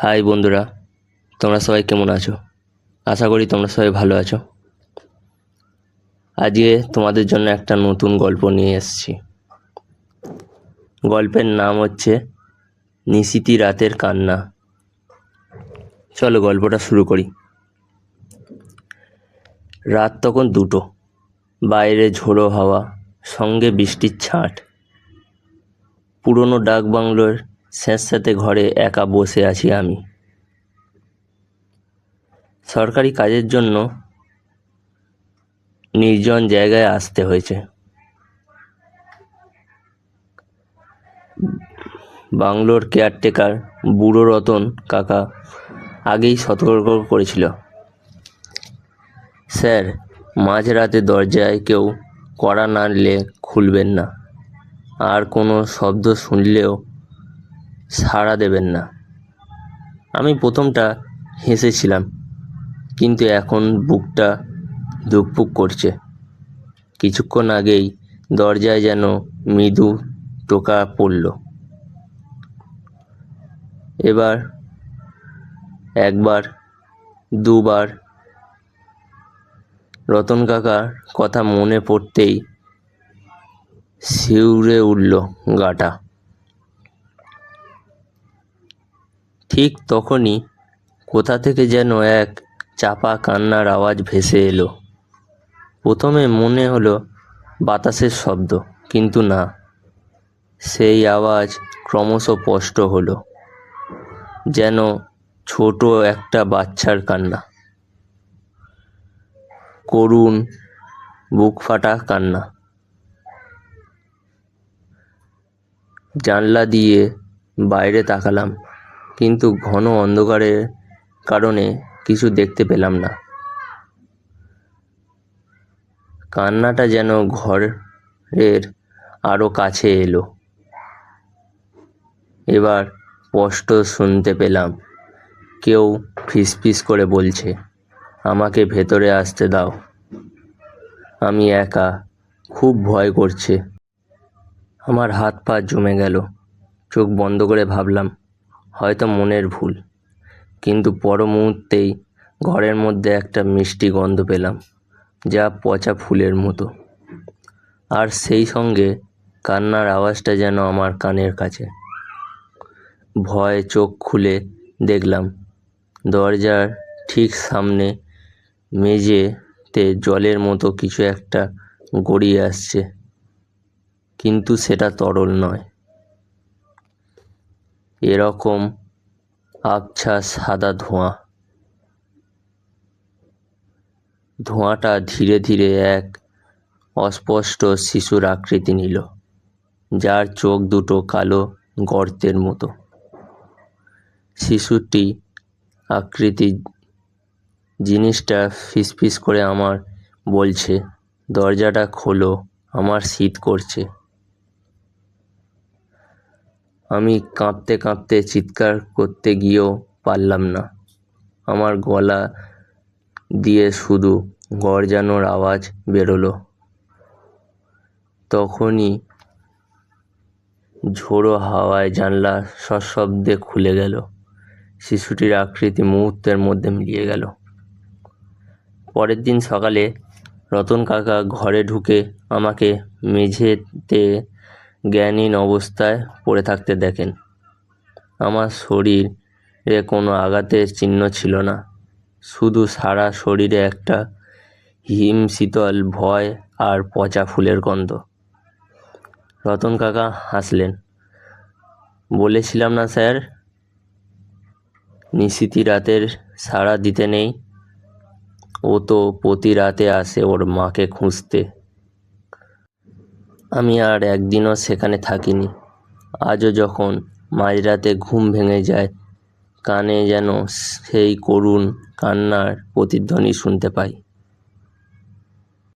High বন্ধুরা, তোমরা সবাই কেমন আছো? আশা করি তোমরা সবাই ভালো আছো। আজকে তোমাদের জন্য একটা নতুন গল্প নিয়ে এসেছি। গল্পের নাম হচ্ছে নিশিতি রাতের কান্না। চলো গল্পটা শুরু করি। রাত তখন 2টো, বাইরে ঝোড়ো হাওয়া, সঙ্গে বৃষ্টির ছাঁট। পুরনো ডাক বাংলোর স্যাঁতস্যাঁতে ঘরে একা বসে আছি আমি। সরকারি কাজের জন্য নির্জন জায়গায় আসতে হয়েছে। বাংলোর কেয়ারটেকার বুড়ো রতন কাকা আগেই সতর্ক করেছিল, স্যার, মাঝরাতে দরজায় কেউ কড়া নাড়লে খুলবেন না, আর কোনো শব্দ শুনলেও সাড়া দেবেন না। আমি প্রথমটা হেসেছিলাম, কিন্তু এখন বুকটা ধুকপুক করছে। কিছুক্ষণ আগেই দরজায় যেন মৃদু টোকা পড়ল। এবার একবার, দুবার। রতন কাকার কথা মনে পড়তেই শিউরে উঠল গাটা। ঠিক তখনই কোথা থেকে যেন এক চাপা কান্নার আওয়াজ ভেসে এলো। প্রথমে মনে হলো বাতাসের শব্দ, কিন্তু না, সেই আওয়াজ ক্রমশ স্পষ্ট হলো, যেন ছোট একটা বাচ্চার কান্না, করুণ, বুক ফাটা কান্না। জানলা দিয়ে বাইরে তাকালাম, কিন্তু ঘন অন্ধকারের কারণে কিছু দেখতে পেলাম না। কান্নাটা যেন ঘরের আরো কাছে এলো। এবার স্পষ্ট শুনতে পেলাম কেউ ফিসফিস করে বলছে, আমাকে ভেতরে আসতে দাও, আমি একা, খুব ভয় করছে। আমার হাত পা জমে গেল। চোখ বন্ধ করে ভাবলাম হয়তো মনের ভুল, কিন্তু পর মুহূর্তেই ঘরের মধ্যে একটা মিষ্টি গন্ধ পেলাম, যা পচা ফুলের মতো। আর সেই সঙ্গে কান্নার আওয়াজটা যেন আমার কানের কাছে। ভয়ে চোখ খুলে দেখলাম দরজার ঠিক সামনে মেঝেতে জলের মতো কিছু একটা গড়িয়ে আসছে, কিন্তু সেটা তরল নয়। এরকম আবছা সাদা ধোঁয়া। ধোঁয়াটা ধীরে ধীরে এক অস্পষ্ট শিশুর আকৃতি নিল, যার চোখ দুটো কালো গর্তের মতো। শিশুটি আকৃতি জিনিসটা ফিসফিস করে আমার বলছে, দরজাটা খোলো, আমার শীত করছে। আমি কাঁপতে কাঁপতে চিৎকার করতে গিয়েও পারলাম না। আমার গলা দিয়ে শুধু গর্জানোর আওয়াজ বেরোলো। তখনই ঝোড়ো হাওয়ায় জানলা সশব্দে খুলে গেল। শিশুটির আকৃতি মুহূর্তের মধ্যে মিলিয়ে গেল। পরের দিন সকালে রতন কাকা ঘরে ঢুকে আমাকে মেঝেতে জ্ঞানহীন অবস্থায় পড়ে থাকতে দেখেন। আমার শরীরে কোনো আঘাতের চিহ্ন ছিল না, শুধু সারা শরীরে একটা হিমশীতল ভয় আর পচা ফুলের গন্ধ। রতন কাকা হাসলেন। বলেছিলাম না স্যার, নিশিতি রাতের সাড়া দিতে নেই। ও তো প্রতি রাতে আসে ওর মাকে খুঁজতে। আমি আর একদিনও সেখানে থাকিনি। আজও যখন মাঝরাতে ঘুম ভেঙে যায়, কানে যেন সেই করুণ কান্নার প্রতিধ্বনি শুনতে পাই।